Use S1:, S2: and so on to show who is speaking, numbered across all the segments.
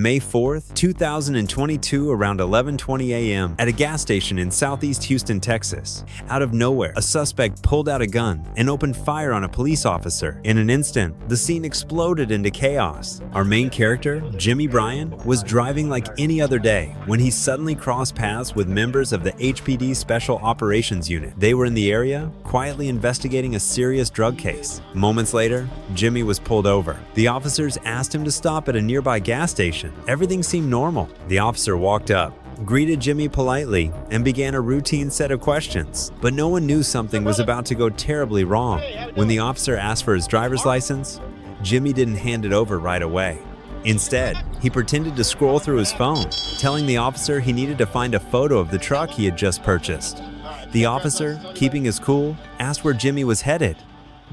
S1: May 4th, 2022, around 11:20 a.m. at a gas station in southeast Houston, Texas. Out of nowhere, a suspect pulled out a gun and opened fire on a police officer. In an instant, the scene exploded into chaos. Our main character, Jimmy Bryan, was driving like any other day when he suddenly crossed paths with members of the HPD Special Operations unit. They were in the area, quietly investigating a serious drug case. Moments later, Jimmy was pulled over. The officers asked him to stop at a nearby gas station. Everything seemed normal. The officer walked up, greeted Jimmy politely, and began a routine set of questions. But no one knew something was about to go terribly wrong. When the officer asked for his driver's license, Jimmy didn't hand it over right away. Instead, he pretended to scroll through his phone, telling the officer he needed to find a photo of the truck he had just purchased. The officer, keeping his cool, asked where Jimmy was headed.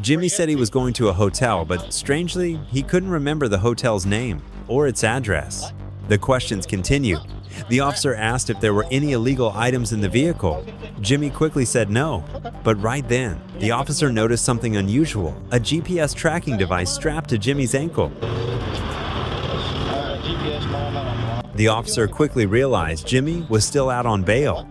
S1: Jimmy said he was going to a hotel, but strangely, he couldn't remember the hotel's name or its address. The questions continued. The officer asked if there were any illegal items in the vehicle. Jimmy quickly said no, but right then, the officer noticed something unusual, a GPS tracking device strapped to Jimmy's ankle. The officer quickly realized Jimmy was still out on bail.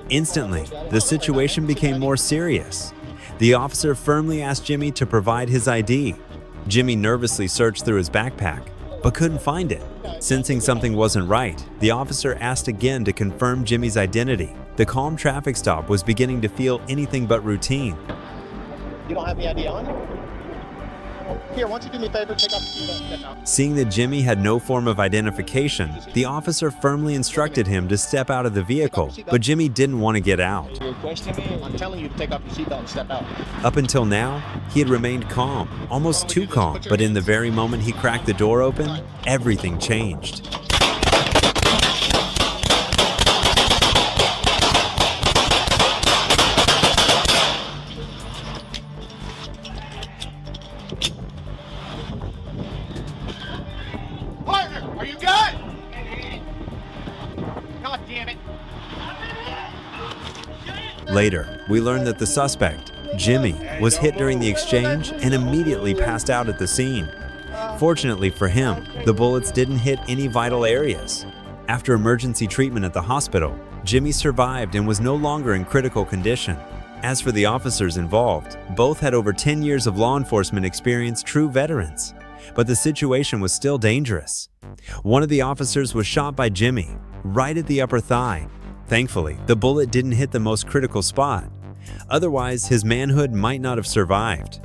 S1: Instantly, the situation became more serious. The officer firmly asked Jimmy to provide his ID. Jimmy nervously searched through his backpack, but couldn't find it. Sensing something wasn't right, the officer asked again to confirm Jimmy's identity. The calm traffic stop was beginning to feel anything but routine.
S2: You don't have the ID on? Here, why don't you do me a favor, take off the seatbelt and step out.
S1: Seeing that Jimmy had no form of identification, the officer firmly instructed him to step out of the vehicle, but Jimmy didn't want to get out.
S2: You're questioning me? I'm telling you to take off your seatbelt and step out.
S1: Up until now, he had remained calm, almost too calm, but in the very moment he cracked the door open, everything changed.
S2: Are you good? God damn it.
S1: Later, we learned that the suspect, Jimmy, was hit during the exchange and immediately passed out at the scene. Fortunately for him, the bullets didn't hit any vital areas. After emergency treatment at the hospital, Jimmy survived and was no longer in critical condition. As for the officers involved, both had over 10 years of law enforcement experience, true veterans. But the situation was still dangerous. One of the officers was shot by Jimmy, right at the upper thigh. Thankfully, the bullet didn't hit the most critical spot. Otherwise, his manhood might not have survived.